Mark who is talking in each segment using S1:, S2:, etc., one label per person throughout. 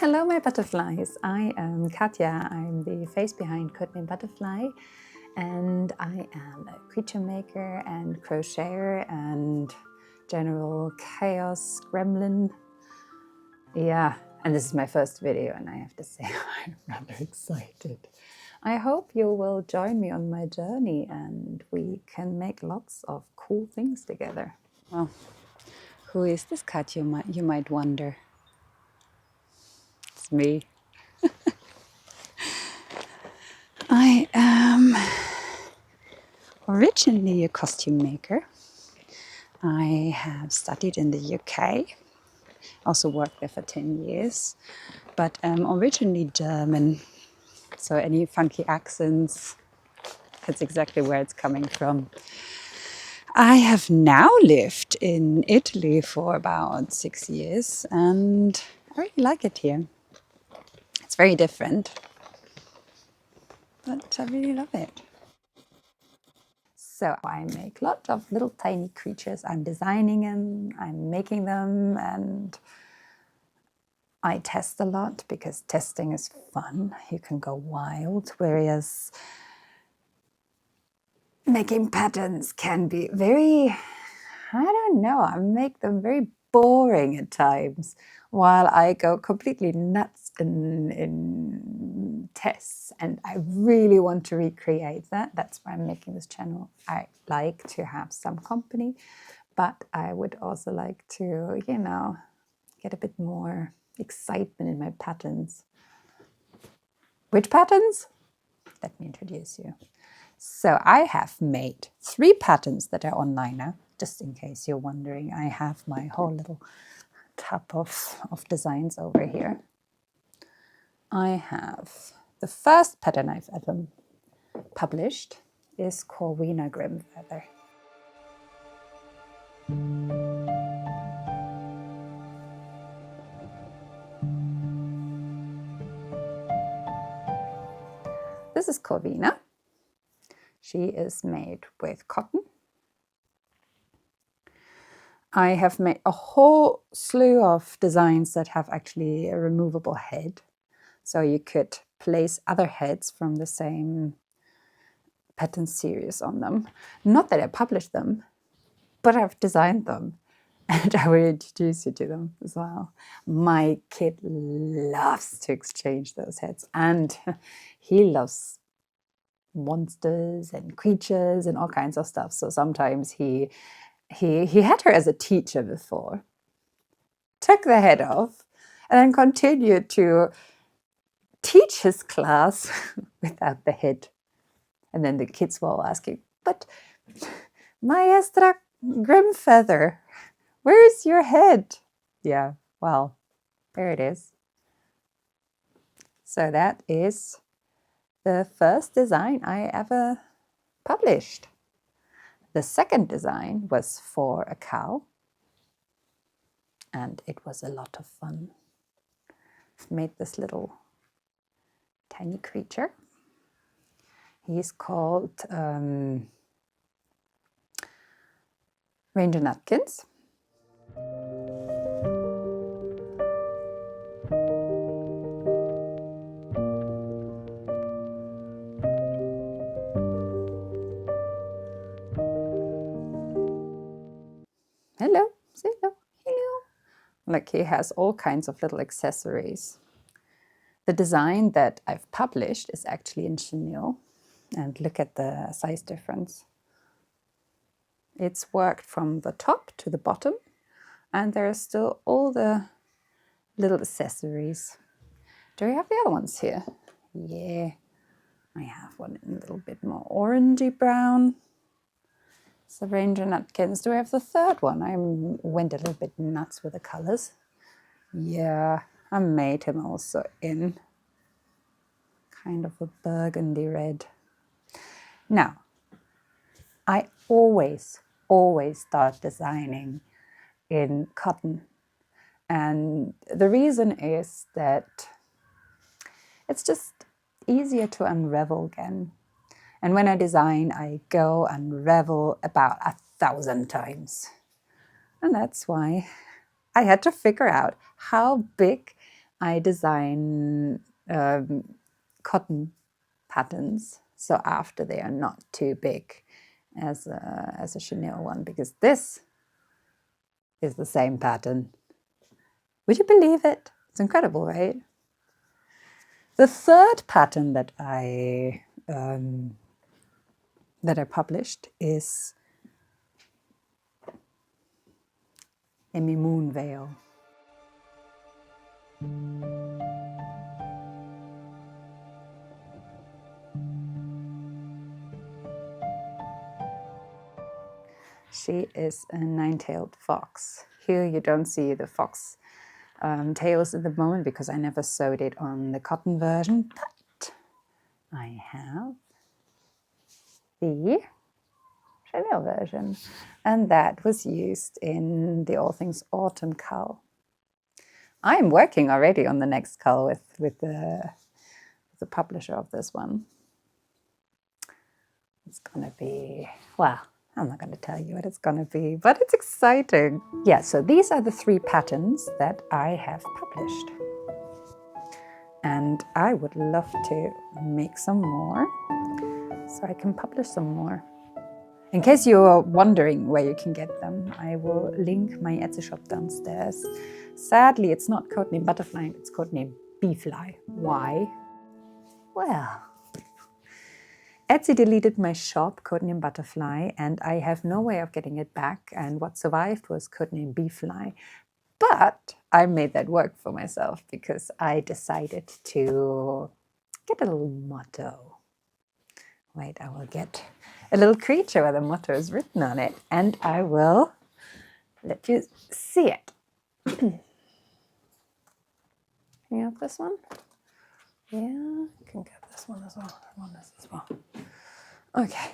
S1: Hello my butterflies, I am Katja, I'm the face behind Codename Butterfly, and I am a creature maker and crocheter and general chaos gremlin. Yeah, and this is my first video and I have to say I'm rather excited. I hope you will join me on my journey and we can make lots of cool things together. Well, who is this Katja, you might wonder? It's me. I am originally a costume maker. I have studied in the UK, also worked there for 10 years, but I'm originally German, so any funky accents, that's exactly where it's coming from. I have now lived in Italy for about 6 years and I really like it here. It's very different, but I really love it. So I make lots of little tiny creatures. I'm designing them, I'm making them, and I test a lot because testing is fun. You can go wild, whereas making patterns can be very, I don't know, I make them very boring at times while I go completely nuts in tests, and I really want to recreate that. That's why I'm making this channel. I like to have some company, but I would also like to, you know, get a bit more excitement in my patterns. Which patterns? Let me introduce you. So I have made 3 patterns that are online now, just in case you're wondering. I have my whole little tub of designs over here. I have the first pattern I've ever published is Corvina Grimfeather. This is Corvina. She is made with cotton. I have made a whole slew of designs that have actually a removable head. So you could place other heads from the same pattern series on them. Not that I published them, but I've designed them. And I will introduce you to them as well. My kid loves to exchange those heads. And he loves monsters and creatures and all kinds of stuff. So sometimes he had her as a teacher before, took the head off, and then continued to teach his class without the head. And then the kids were all asking, but Maestra Grimfeather, where's your head? Yeah, well, there it is. So that is the first design I ever published. The second design was for a cow, and it was a lot of fun. I've made this little tiny creature. He's called Ranger Nutkins. Hello, say hello, hello. Like, he has all kinds of little accessories. The design that I've published is actually in chenille, and look at the size difference. It's worked from the top to the bottom, and there are still all the little accessories. Do we have the other ones here? Yeah, I have one in a little bit more orangey brown. It's the Ranger Nutkins. Do I have the third one? I went a little bit nuts with the colors. Yeah, I made him also in kind of a burgundy red. Now, I always start designing in cotton. And the reason is that it's just easier to unravel again. And when I design, I go unravel about 1,000 times. And that's why I had to figure out how big I design cotton patterns, so after they are not too big as a chenille one, because this is the same pattern. Would you believe it? It's incredible, right? The third pattern that I published is Emi Moonveil. She is a nine-tailed fox. Here you don't see the fox tails at the moment because I never sewed it on the cotton version, but I have the chenille version, and that was used in the All Things Autumn cull. I'm working already on the next cull with the publisher of this one. It's gonna be, well, I'm not going to tell you what it's going to be, but it's exciting. Yeah, so these are the 3 patterns that I have published. And I would love to make some more so I can publish some more. In case you're wondering where you can get them, I will link my Etsy shop downstairs. Sadly, it's not Codename Butterfly, it's Codename Butterfly. Why? Well, Etsy deleted my shop, Codename Butterfly, and I have no way of getting it back, and what survived was Codename Butterfly. But I made that work for myself because I decided to get a little motto. Wait, I will get a little creature where the motto is written on it, and I will let you see it. Can you have this one? Yeah, you can get this one as well. I want this as well. Okay.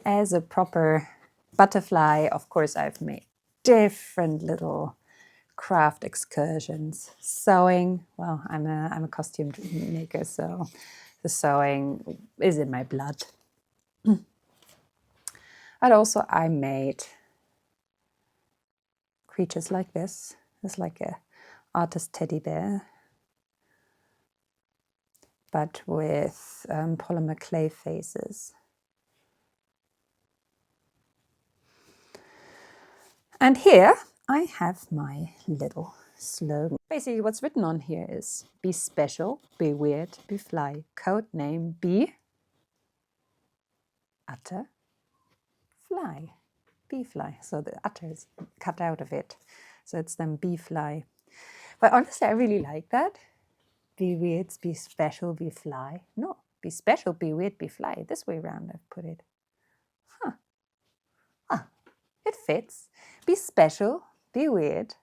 S1: As a proper butterfly, of course, I've made different little craft excursions. Sewing, well, I'm a costume maker, so the sewing is in my blood. But also I made creatures like this. It's like a artist teddy bear, but with polymer clay faces. And here I have my little slogan. Basically what's written on here is be special, be weird, be fly. Code name be utter fly. Bee fly. So the utter is cut out of it. So it's then bee fly. But honestly, I really like that. Be weird, be special, be fly. No, be special, be weird, be fly. This way around I've put it. Huh. Ah, it fits. Be special, be weird,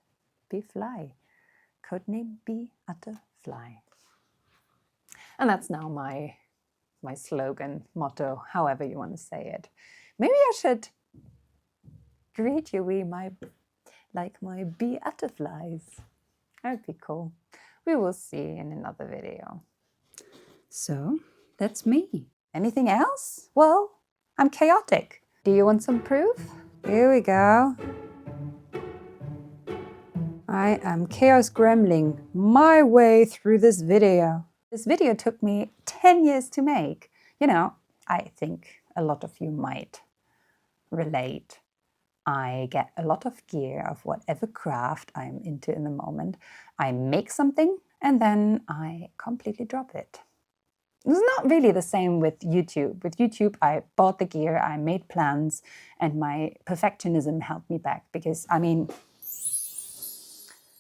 S1: be fly. Codename be utter fly. And that's now my slogan, motto, however you want to say it. Maybe I should greet you with my bee butterflies. That would be cool. We will see in another video. So that's me. Anything else? Well, I'm chaotic. Do you want some proof? Here we go. I am Chaos Gremling my way through this video. This video took me 10 years to make. You know, I think a lot of you might relate. I get a lot of gear of whatever craft I'm into in the moment. I make something and then I completely drop it. It's not really the same with YouTube. With YouTube, I bought the gear, I made plans, and my perfectionism held me back because, I mean,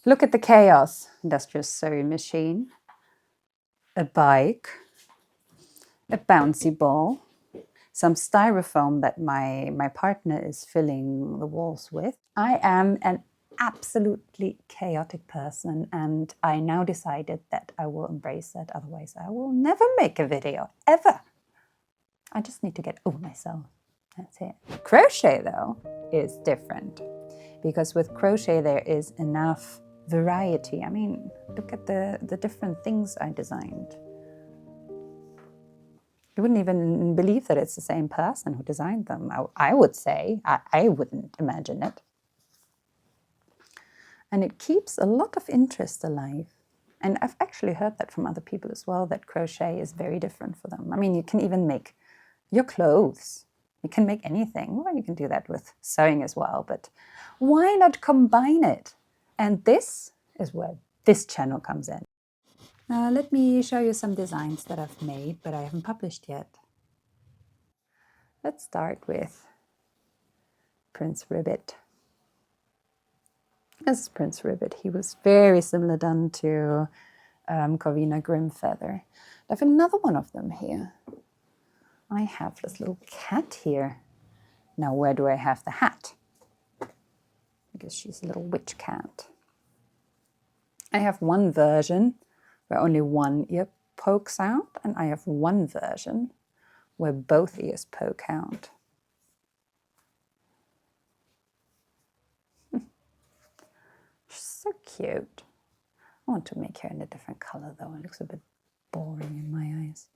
S1: look at the chaos. Industrial sewing machine, a bike, a bouncy ball, some styrofoam that my partner is filling the walls with. I am an absolutely chaotic person, and I now decided that I will embrace that, otherwise I will never make a video, ever. I just need to get over myself. That's it. Crochet, though, is different, because with crochet there is enough variety. I mean, look at the different things I designed. You wouldn't even believe that it's the same person who designed them. I would say. I wouldn't imagine it. And it keeps a lot of interest alive. And I've actually heard that from other people as well, that crochet is very different for them. I mean, you can even make your clothes. You can make anything. Well, you can do that with sewing as well, but why not combine it? And this is where this channel comes in. Let me show you some designs that I've made, but I haven't published yet. Let's start with Prince Ribbit. This is Prince Ribbit. He was very similar done to Corvina Grimfeather. I have another one of them here. I have this little cat here. Now where do I have the hat? Because she's a little witch cat. I have one version where only one ear pokes out, and I have one version where both ears poke out. She's so cute. I want to make her in a different color though. It looks a bit boring in my eyes.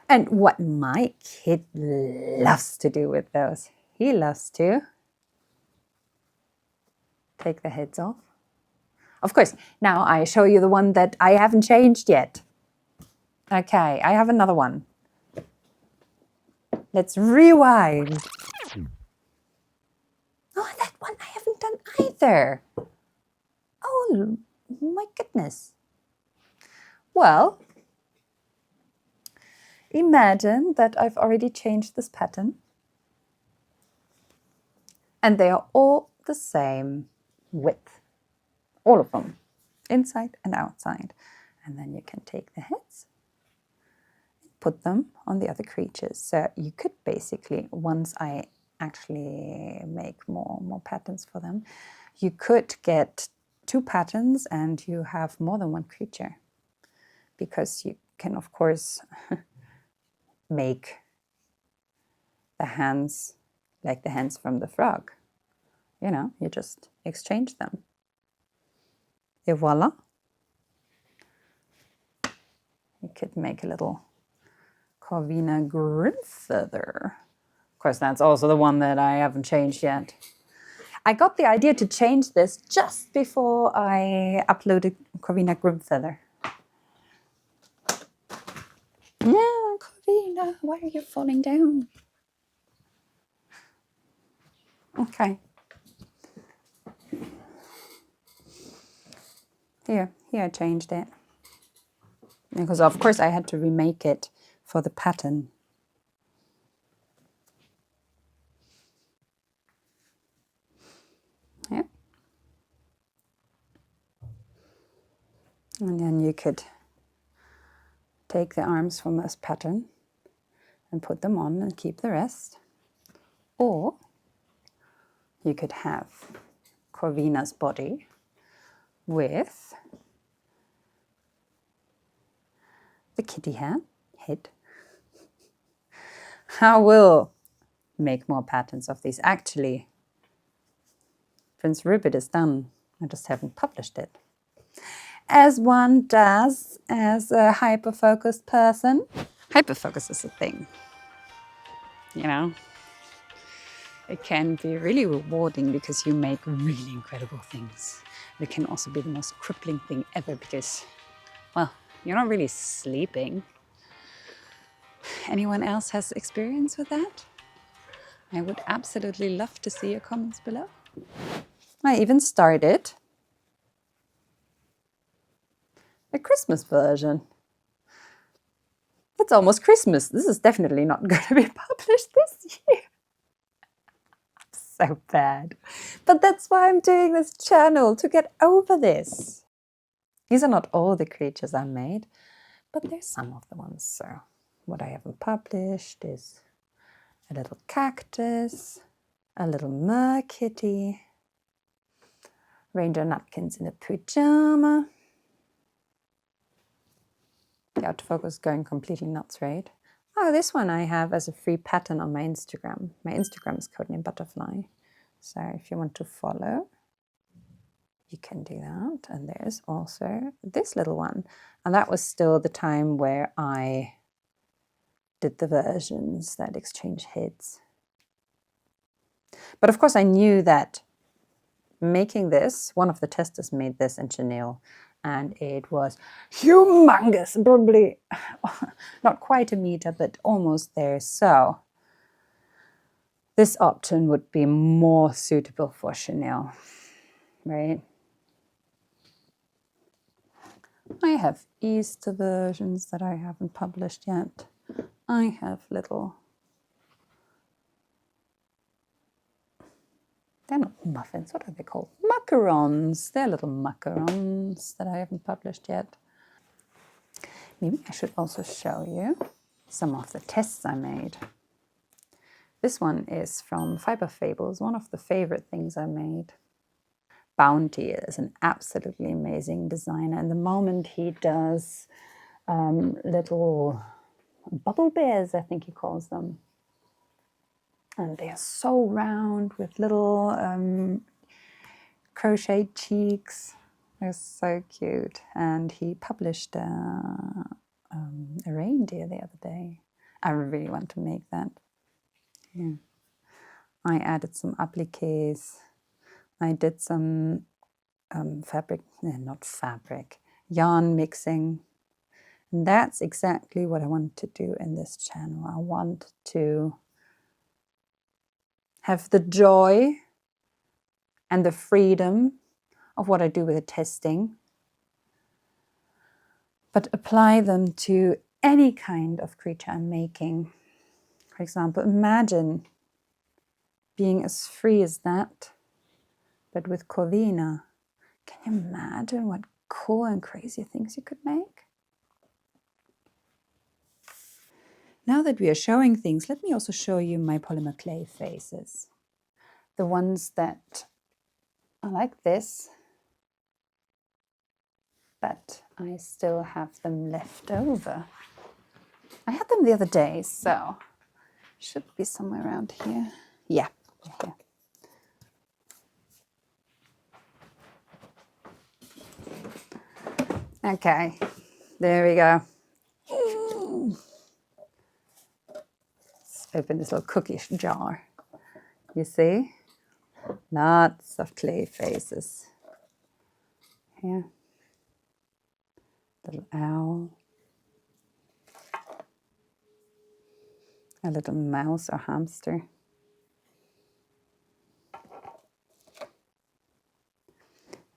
S1: And what my kid loves to do with those, he loves to take the heads off. Of course, now I show you the one that I haven't changed yet. Okay, I have another one. Let's rewind. Oh, that one I haven't done either. Oh, my goodness. Well, imagine that I've already changed this pattern. And they are all the same width. All of them, inside and outside. And then you can take the heads, put them on the other creatures. So you could basically, once I actually make more patterns for them, you could get 2 patterns and you have more than one creature. Because you can, of course, make the hands like the hands from the frog. You know, you just exchange them. Et voila. You could make a little Corvina Grimfeather. Of course, that's also the one that I haven't changed yet. I got the idea to change this just before I uploaded Corvina Grimfeather. Yeah, Corvina, why are you falling down? Okay. Here I changed it. Because of course I had to remake it for the pattern. Yeah. And then you could take the arms from this pattern and put them on and keep the rest. Or you could have Corvina's body with the kitty head. I will make more patterns of these. Actually, Prince Ribbit is done. I just haven't published it. As one does as a hyper-focused person. Hyper-focus is a thing. You know, it can be really rewarding because you make really incredible things. It can also be the most crippling thing ever because, well, you're not really sleeping. Anyone else has experience with that? I would absolutely love to see your comments below. I even started a Christmas version. It's almost Christmas. This is definitely not going to be published this year. So bad. But that's why I'm doing this channel, to get over this. These are not all the creatures I made, but there's some of the ones. So what I haven't published is a little cactus, a little mer-kitty, Ranger Nutkins in a pyjama. The autofocus is going completely nuts, right? Oh, this one I have as a free pattern on my Instagram. My Instagram is Codename Butterfly. So if you want to follow, you can do that. And there's also this little one. And that was still the time where I did the versions that exchange heads. But of course I knew that making this, one of the testers made this in chenille, and it was humongous, probably not quite a meter, but almost there. So this option would be more suitable for chenille, right? I have Easter versions that I haven't published yet. I have little, they're not muffins, what are they called? Macarons. They're little macarons that I haven't published yet. Maybe I should also show you some of the tests I made. This one is from Fibre Fables, one of the favorite things I made. Bounty is an absolutely amazing designer, and the moment he does little bubble bears, I think he calls them. And they are so round with little crochet cheeks. They're so cute. And he published a reindeer the other day. I really want to make that. Yeah. I added some appliques. I did some yarn mixing. And that's exactly what I want to do in this channel. I want to have the joy and the freedom of what I do with the testing, but apply them to any kind of creature I'm making. For example, imagine being as free as that, but with Corvina. Can you imagine what cool and crazy things you could make? Now that we are showing things, let me also show you my polymer clay faces. The ones that are like this, but I still have them left over. I had them the other day, so should be somewhere around here. Yeah, here. Okay, there we go. Let's open this little cookie jar. You see? Lots of clay faces. Here. Little owl. A little mouse or hamster.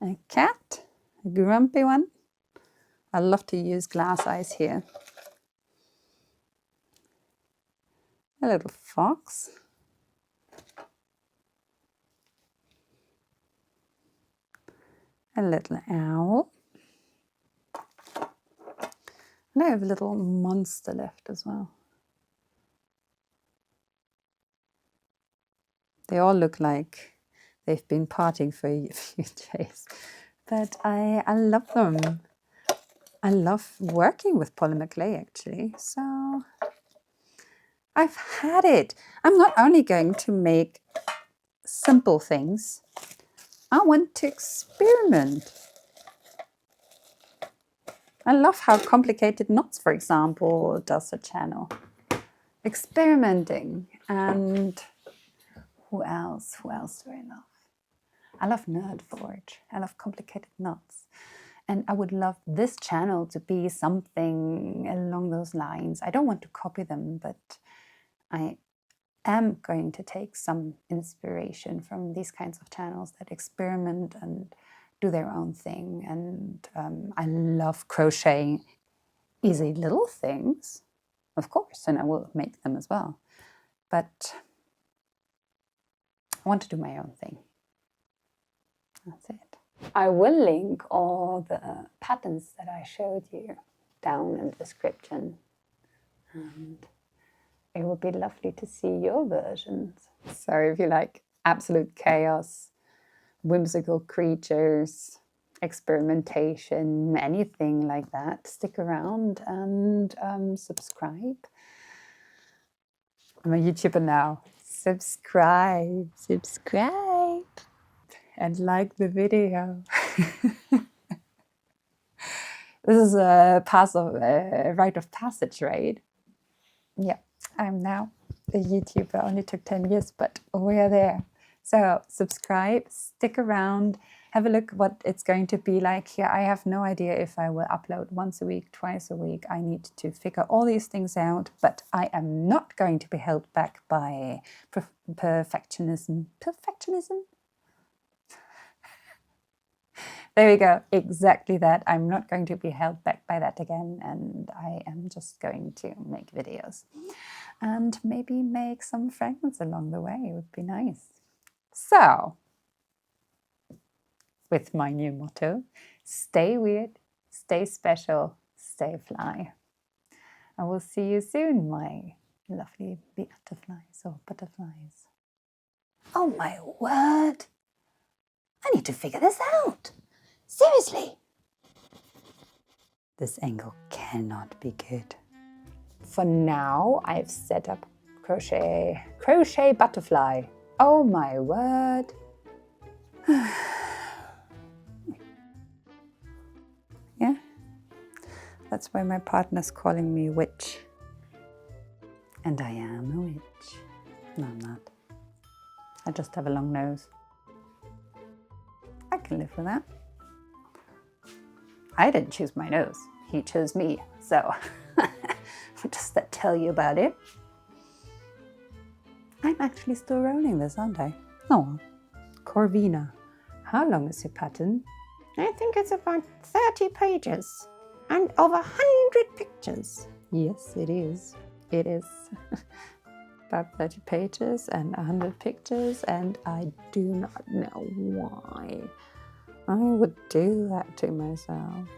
S1: A cat, a grumpy one. I love to use glass eyes here. A little fox. A little owl. And I have a little monster left as well. They all look like they've been partying for a few days. But I love them. I love working with polymer clay, actually. So I've had it. I'm not only going to make simple things. I want to experiment. I love how complicated knots, for example, does the channel. Experimenting. And who else? Who else do I love? I love Nerd Forge. I love complicated knots. And I would love this channel to be something along those lines. I don't want to copy them, but I am going to take some inspiration from these kinds of channels that experiment and do their own thing. And I love crocheting easy little things, of course, and I will make them as well. But I want to do my own thing. That's it. I will link all the patterns that I showed you down in the description. And it would be lovely to see your versions. So if you like absolute chaos, whimsical creatures, experimentation, anything like that, stick around and subscribe. I'm a YouTuber now. Subscribe. And like the video. This is a rite of passage, right? Yeah, I'm now a YouTuber. Only took 10 years, but we're there. So subscribe, stick around, have a look what it's going to be like here. I have no idea if I will upload once a week, twice a week. I need to figure all these things out, but I am not going to be held back by perfectionism. Perfectionism? There we go, exactly that. I'm not going to be held back by that again, and I am just going to make videos and maybe make some friends along the way. It would be nice. So, with my new motto, stay weird, stay special, stay fly. I will see you soon, my lovely butterflies or butterflies. Oh my word! I need to figure this out. Seriously. This angle cannot be good. For now, I've set up crochet butterfly. Oh my word. Yeah, that's why my partner's calling me witch. And I am a witch. No, I'm not. I just have a long nose. I can live with that. I didn't choose my nose. He chose me. So, what does that tell you about it? I'm actually still rolling this, aren't I? Oh, Corvina. How long is your pattern? I think it's about 30 pages and over 100 pictures. Yes, it is. It is about 30 pages and 100 pictures, and I do not know why I would do that to myself.